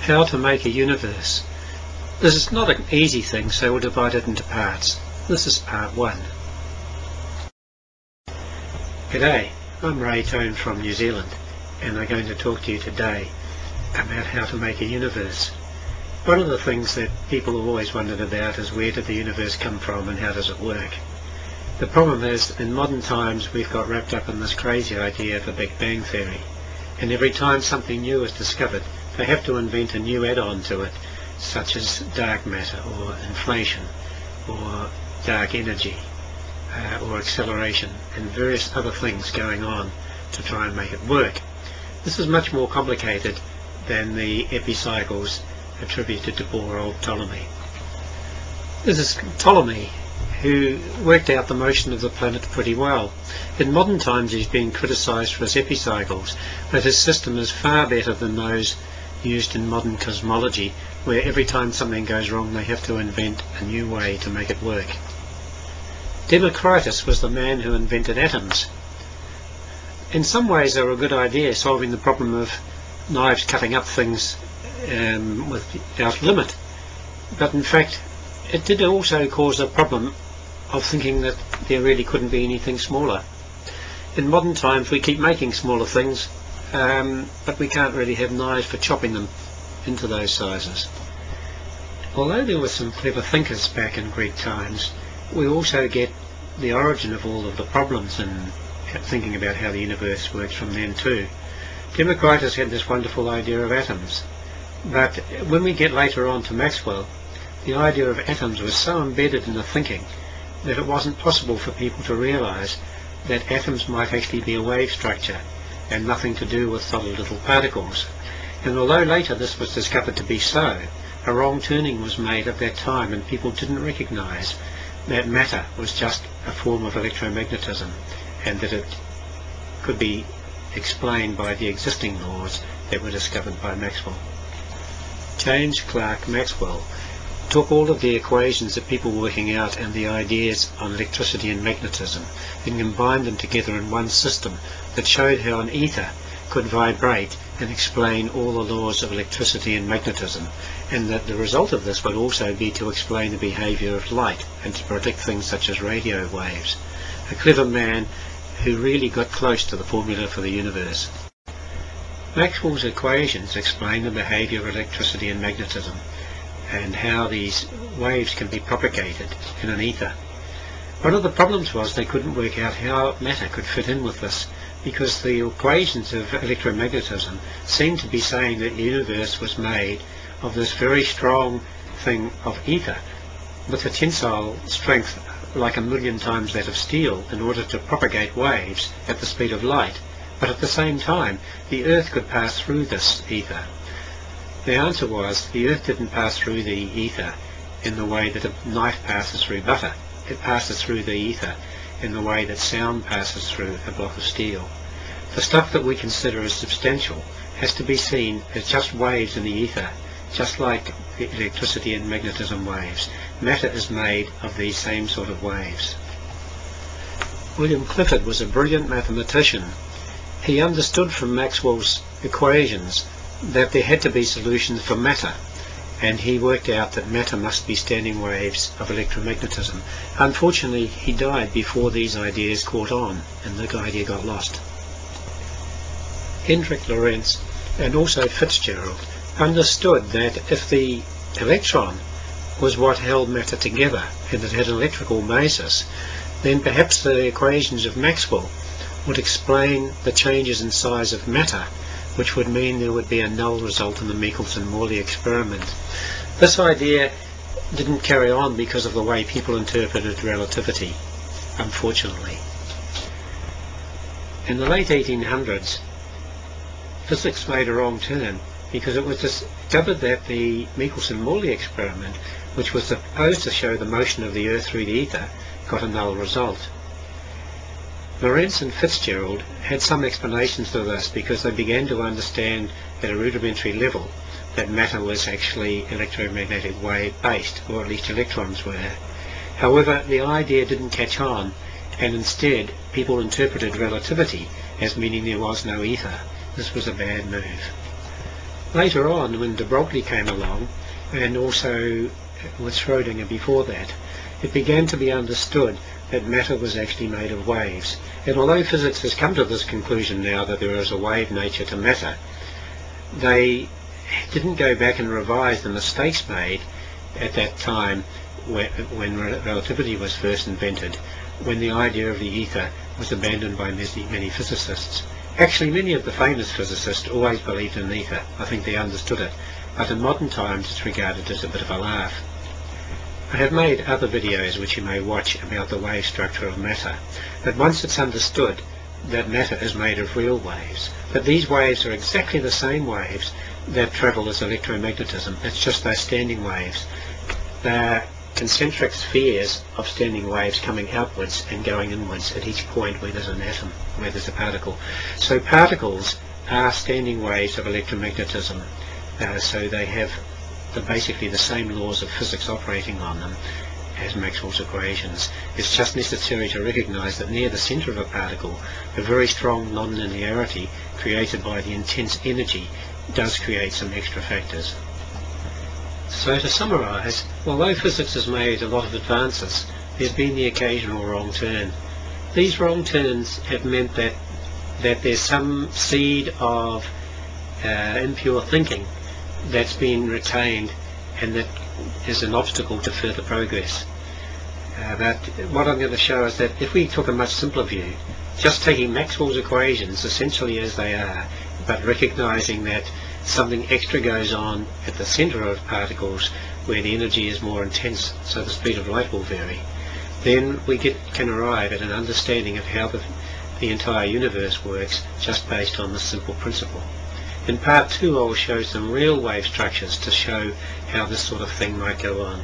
How to make a universe. This is not an easy thing, so we'll divide it into parts. This is part 1. G'day, I'm Ray Tone from New Zealand, and I'm going to talk to you today about how to make a universe. One of the things that people have always wondered about is where did the universe come from and how does it work? The problem is, in modern times we've got wrapped up in this crazy idea of the Big Bang Theory, and every time something new is discovered they have to invent a new add-on to it, such as dark matter or inflation or dark energy or acceleration and various other things going on to try and make it work. This is much more complicated than the epicycles attributed to poor old Ptolemy. This is Ptolemy, who worked out the motion of the planet pretty well. In modern times he's been criticised for his epicycles, but his system is far better than those used in modern cosmology, where every time something goes wrong they have to invent a new way to make it work. Democritus was the man who invented atoms. In some ways they were a good idea, solving the problem of knives cutting up things without limit, but in fact it did also cause a problem of thinking that there really couldn't be anything smaller. In modern times we keep making smaller things, but we can't really have knives for chopping them into those sizes. Although there were some clever thinkers back in Greek times, we also get the origin of all of the problems in thinking about how the universe works from then too. Democritus had this wonderful idea of atoms, but when we get later on to Maxwell, the idea of atoms was so embedded in the thinking that it wasn't possible for people to realise that atoms might actually be a wave structure and nothing to do with solid little particles. And although later this was discovered to be so, a wrong turning was made at that time and people didn't recognise that matter was just a form of electromagnetism and that it could be explained by the existing laws that were discovered by Maxwell. James Clerk Maxwell took all of the equations that people were working out and the ideas on electricity and magnetism and combined them together in one system that showed how an ether could vibrate and explain all the laws of electricity and magnetism, and that the result of this would also be to explain the behaviour of light and to predict things such as radio waves. A clever man who really got close to the formula for the universe. Maxwell's equations explain the behaviour of electricity and magnetism and how these waves can be propagated in an ether. One of the problems was they couldn't work out how matter could fit in with this, because the equations of electromagnetism seemed to be saying that the universe was made of this very strong thing of ether with a tensile strength like 1,000,000 times that of steel in order to propagate waves at the speed of light, but at the same time the Earth could pass through this ether. The answer was the Earth didn't pass through the ether in the way that a knife passes through butter. It passes through the ether in the way that sound passes through a block of steel. The stuff that we consider as substantial has to be seen as just waves in the ether, just like the electricity and magnetism waves. Matter is made of these same sort of waves. William Clifford was a brilliant mathematician. He understood from Maxwell's equations that there had to be solutions for matter, and he worked out that matter must be standing waves of electromagnetism. Unfortunately, he died before these ideas caught on, and the idea got lost. Hendrik Lorentz and also Fitzgerald understood that if the electron was what held matter together and it had an electrical basis, then perhaps the equations of Maxwell would explain the changes in size of matter, which would mean there would be a null result in the Michelson-Morley experiment. This idea didn't carry on because of the way people interpreted relativity, unfortunately. In the late 1800s, physics made a wrong turn because it was discovered that the Michelson-Morley experiment, which was supposed to show the motion of the Earth through the ether, got a null result. Lorentz and Fitzgerald had some explanations for this because they began to understand at a rudimentary level that matter was actually electromagnetic wave based, or at least electrons were. However, the idea didn't catch on, and instead people interpreted relativity as meaning there was no ether. This was a bad move. Later on, when de Broglie came along, and also with Schrödinger before that, it began to be understood that matter was actually made of waves. And although physics has come to this conclusion now that there is a wave nature to matter, they didn't go back and revise the mistakes made at that time when relativity was first invented, when the idea of the ether was abandoned by many physicists. Actually, many of the famous physicists always believed in ether. I think they understood it, but in modern times it's regarded as a bit of a laugh. I have made other videos which you may watch about the wave structure of matter, but once it's understood that matter is made of real waves, that these waves are exactly the same waves that travel as electromagnetism, it's just they're standing waves. They're concentric spheres of standing waves coming outwards and going inwards at each point where there's an atom, where there's a particle. So particles are standing waves of electromagnetism, so they have basically the same laws of physics operating on them as Maxwell's equations. It's just necessary to recognize that near the center of a particle, a very strong non-linearity created by the intense energy does create some extra factors. So to summarize, although physics has made a lot of advances, there's been the occasional wrong turn. These wrong turns have meant that there's some seed of impure thinking that's been retained, and that is an obstacle to further progress. But what I'm going to show is that if we took a much simpler view, just taking Maxwell's equations essentially as they are, but recognizing that something extra goes on at the center of particles where the energy is more intense, so the speed of light will vary, then we can arrive at an understanding of how the entire universe works just based on this simple principle. In part 2 I will show some real wave structures to show how this sort of thing might go on.